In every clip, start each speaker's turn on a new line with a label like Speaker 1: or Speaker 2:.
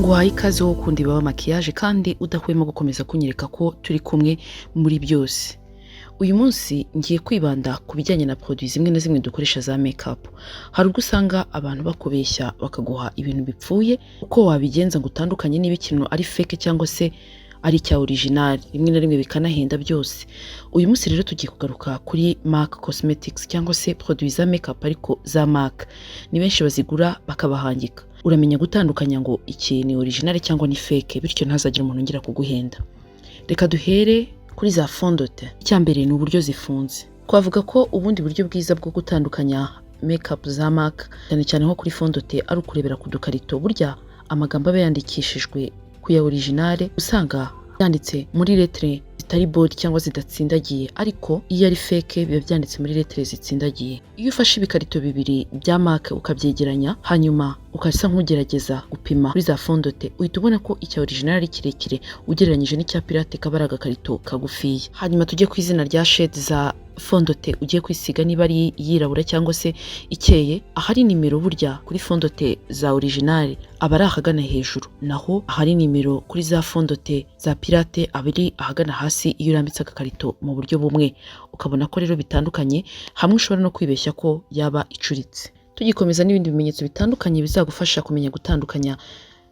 Speaker 1: nguhaye ikaze wo kundi baba makiyaje kandi udahwema gukomeza kunyereka ko turi kumwe muri byose. Uyu munsi ngiye kwibanda ku bijyanye na produits zimwe na zimwe dukoresha za makeup. Hari ubwo usanga abantu bakubeshya bakaguha ibintu bipfuye uko wabigenza ngo utandukanye niba ikintu ari fake cyangwa se ari cya original, rimwe na rimwe bikanahenda byose. Uyu munsi rero tugiye kugaruka kuri MAC Cosmetics cyangwa se produits za makeup ariko za MAC. Ni benshi bazigura bakabahangika. Uramenya gutandukanya ngo iki ni original cyangwa ni fake, bityo ntazagira umuntu ngira kuguhenda. Reka duhere kuri za fond de teint. Icyambere ni uburyo zifunze. Twavuga ko ubundi buryo bwiza bwo gutandukanya makeup za MAC cyane cyane nko kuri fond de teint ari ukurebera ku dukarito. Burya amagambo aba yandikishijwe ku ya original usanga yanditse muri lettre zitari bold cyangwa zidatsindagiye, ariko iyo ari fake biba byanditse muri lettre zitsindagiye. Iyo ufashe ibikarito bibiri bya MAC ukabyegeranya hanyuma ukasa nk'ugerageza gupima kuri za fond de teint, uhita ubona ko icya original ari kirekire ugereranyije n'icya pirate kaba ari agakarito kagufiya. Hanyuma tujye ku izina rya shade za fond de teint ugiye kwisiga niba ari yirabura cyangwa se ikeye. Ahari nimero burya kuri fond de teint za original aba ari ahagana hejuru, naho ahari nimero kuri za fond de teint za pirate aba ari ahagana hasi iyo urambitse agakarito mu buryo bumwe. Ukabona ko rero bitandukanye, hamwe ushobora no kwibeshya ko yaba icuritse. Tugikomeza n'ibindi bimenyetso bitandukanye bizagufasha kumenya gutandukanya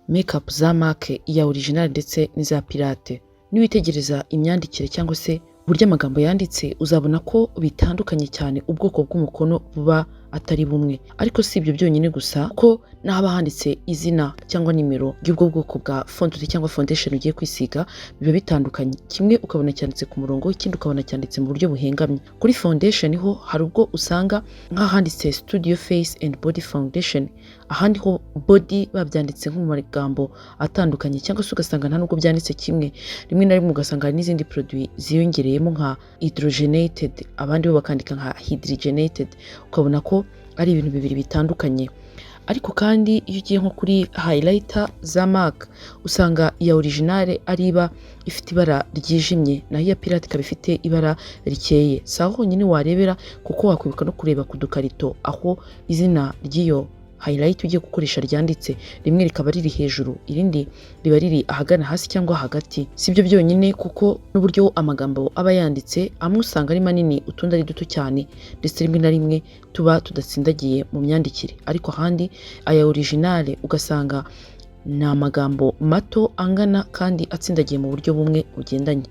Speaker 1: makeup za MAC ya original ndetse n'iza pirate. Niwitegereza imyandikire cyangwa se burya amagambo yanditse uzabona ko bitandukanye cyane, ubwoko bw'umukono buba atari bumwe. Ariko si ibyo byonyine gusa, ko n'ahaba handitse izina cyangwa nimero y'ubwo bwoko bwa fond de teint cyangwa foundation ugiye kwisiga biba bitandukanye. Kimwe ukabona cyanditse ku murongo, ikindi ukabona cyanditse mu buryo buhengamye. Kuri foundation ho hari ubwo usanga nk'ahanditse Studio Face and Body Foundation, ahandi ho body babyanditse nko mu magambo atandukanye, cyangwa se ugasanga nta nubwo byanditse kimwe. Rimwe na rimwe ugasanga hari n'izindi produit ziyongereyemo nka hydrogenated, abandi bo bakandika nka hydrogenated, ukabona ko ari ibintu bibiri bitandukanye. Ariko kandi iyo ugiye nko kuri highlighter za MAC usanga iya original ari iba ifite ibara ryijimye, naho iya pirate ikaba ifite ibara rikeye. Saho honyine warebera, kuko wakwibuka no kureba ku dukarito aho izina ry'iyo highlight ugiye gukoresha ryanditse, rimwe rikaba riri hejuru, irindi riba riri ahagana hasi cyangwa hagati. Sibyo byonyine, kuko n'uburyo amagambo aba yanditse amwe usanga ari manini utundi ari duto cyane, ndetse rimwe na rimwe tuba tudatsindagiye mu myandikire. Ariko ahandi aya original ugasanga ni amagambo mato angana kandi atsindagiye mu buryo bumwe bugendanye.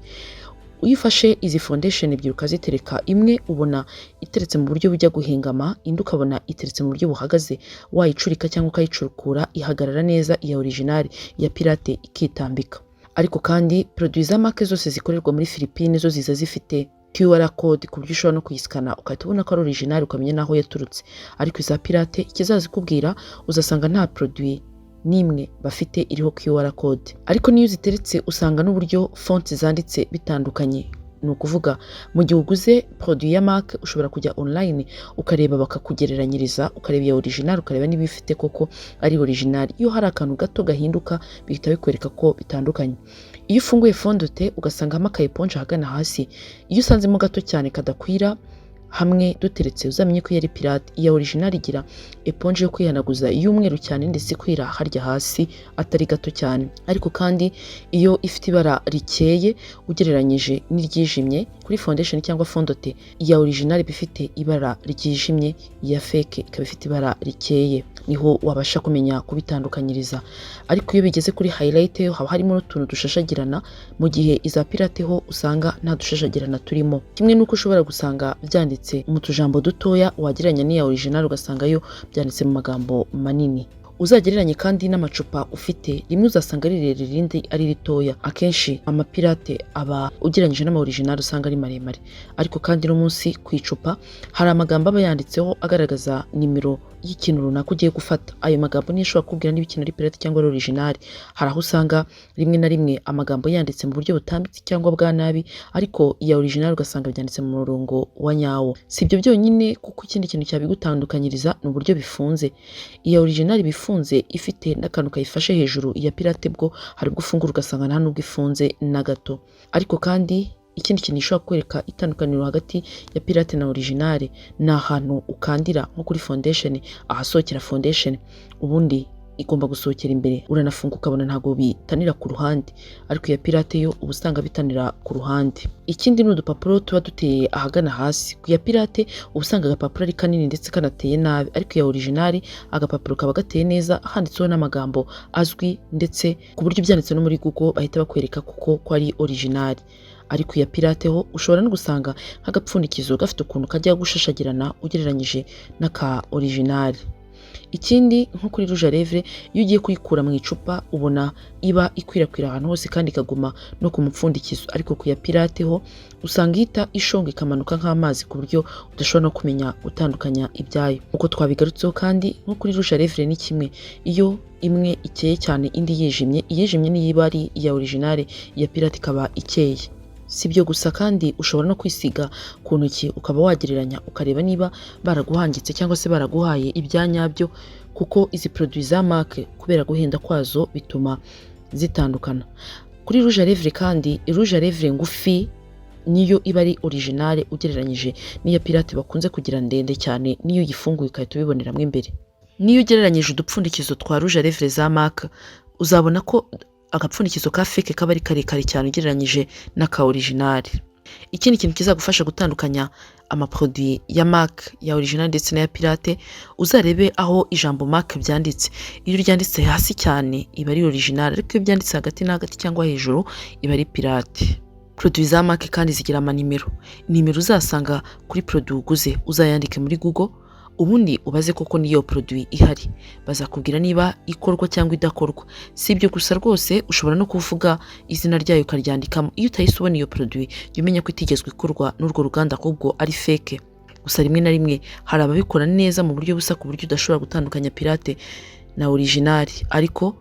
Speaker 1: Uyifashe izi foundation ebyiri ukazitereka, imwe ubona iteretse mu buryo bujya guhengama, indi ukabona iteretse mu buryo buhagaze, wayicurika cyangwa ukayicurukura ihagarara neza iya original, iya pirate ikitambika. Ariko kandi produits za MAC zose zikorerwa muri Philippines zo ziza zifite QR code ku buryo ushobora no kuyiskana ukahita ubona ko ari original ukamenya naho yaturutse. Ariko iza pirate ikizazikubwira uzasanga nta produit nimwe bafite iriho QR code. Ariko niyo ziteretse usanga n'uburyo font zanditse bitandukanye. Ni ukuvuga mu gihe uguze produit ya MAC ushobora kujya online ukareba bakakugereranyiriza, ukareba ya original ukareba niba ifite koko ari original. Iyo hari akantu gato gahinduka bihita bikwereka ko bitandukanye. Iyo ufunguye fond de teint ugasangamo aka eponge hagana hasi, iyo usanzemo gato cyane kadakwira hamwe duteretse uzamenye ko yari pirate. Iya original igira eponge yo kwihanaguza y'umweru cyane ndetse kwira harya hasi atari gato cyane. Ariko kandi iyo ifite ibara rikeye ugereranyije n'iryijimye kuri foundation cyangwa fond de teint, iya original bifite ibara ryijimye, iya fake ikaba ifite ibara rikeye. Niho wabasha kumenya kubitandukanyiriza. Ariko iyo bigeze kuri highlight yo haba harimo n'utuntu dushashagirana, mu gihe iza pirate ho usanga nta dushashagirana turimo. Kimwe nuko ushobora gusanga byanditse mu tujambo dutoya wagereranya n'iya original ugasanga yo byanditse mu magambo manini. Uzagereranye kandi n'amacupa ufite, rimwe uzasanga ari rirerire irindi ari ritoya. Akenshi amapirate aba ugereranyije n'ama original usanga ari maremare. Ariko kandi no munsi ku icupa hari amagambo aba yanditseho agaragaza nimero y'ikintu runaka ugiye gufata. Ayo magambo niyo ashobora kubwira niba ikintu ari pirate cyangwa ari original. Hari aho usanga rimwe na rimwe amagambo yanditse mu buryo butambitse cyangwa bwa nabi, ariko iya original ugasanga byanditse mu murongo wa nyawo. Si ibyo byonyine, kuko ikindi kintu cyabigutandukanyiriza ni uburyo bifunze. Iya original bifunze ifite n'akantu kayifashe hejuru, iya pirate bwo hari ubwo ufungura ugasanga nta nubwo ifunze na gato. Ariko kandi ikindi kintu gishobora kwereka itandukaniro hagati ya pirate na originale ni ahantu ukandira nko kuri foundation, ahasohokera foundation, ubundi igomba gusohokera imbere, uranafunga ukabona ntago bitanira ku ruhande, ariko iya pirate yo uba usanga bitanira ku ruhande. Ikindi ni udupapuro tuba duteye ahagana hasi. Ku ya pirate uba usanga agapapuro ari kanini ndetse kanateye nabi, ariko iya original agapapuro kaba gateye neza, handitseho n'amagambo azwi ndetse ku buryo byanditse no muri Google bahita bakwereka kuko ko ari original. Ariko iya pirate ho ushobora no gusanga nk'agapfundikizo gafite ukuntu kajya gushashagirana ugereranyije n'aka original. Ikindi nko kuri rouge à lèvres iyo ugiye kuyikura mu icupa ubona iba ikwirakwira ahantu hose kandi ikaguma no ku mupfundikizo, ariko ku ya pirate ho usanga ihita ishonga ikamanuka nk'amazi ku buryo udashobora no kumenya gutandukanya ibyayo. Uko twabigarutseho kandi nko kuri rouge à lèvres ni kimwe, iyo imwe ikeye cyane indi yijimye, iyijimye niyo iba ari iya original, iya pirate ikaba ikeye. Si ibyo gusa kandi ushobora no kwisiga ku ntoki ukaba wagereranya ukareba niba baraguhangitse cyangwa se baraguhaye ibyanyabyo, kuko izi produits za marque kubera guhenda kwazo bituma zitandukana. Kuri rouge à lèvres kandi rouge à lèvres ngufi niyo iba ari original ugereranyije n'iya pirate bakunze kugira ndende cyane, niyo uyifunguye ukahita ubiboneramo imbere. Niyo ugereranyije udupfundikizo twa rouge à lèvres za marque uzabona ko agapfundikizo ka fake kaba ari karekare cyane ugereranyije n'aka original. Ikindi kintu kizagufasha gutandukanya amaproduit ya marque ya original ndetse n'aya pirate, uzarebe aho ijambo marque byanditse. Iyo ryanditse hasi cyane iba ari original, ariko iyo byanditse hagati na hagati cyangwa hejuru iba ari pirate. Produit za marque kandi zigira amanimero. Nimero uzasanga kuri produit uguze uzayandike muri Google, ubundi ubaze koko niyo produit ihari, bazakubwira niba ikorwa cyangwa idakorwa. Si ibyo gusa rwose ushobora no kuvuga izina ryayo ukaryandikamo. Iyo utahise ubona iyo produit jya umenya ko itigezwe ikorwa n'urwo ruganda ahubwo ari fake. Gusa rimwe na rimwe hari ababikora neza mu buryo busa ku buryo udashobora gutandukanya pirate na original, ariko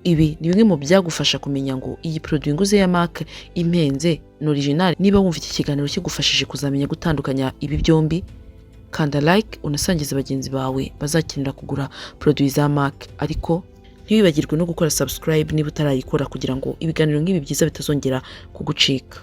Speaker 1: ibi ni bimwe mu byagufasha kumenya ngo iyi produit nguze ya marque impenze na original. Niba wumva iki kiganiro kigufashije kuzamenya gutandukanya ibi byombi, kanda like unasangize bagenzi bawe bazakenera kugura produits za marque, ariko ntiwibagirwe no gukora subscribe niba utarayikora kugira ngo ibiganiro nk'ibi byiza bitazongera kugucika.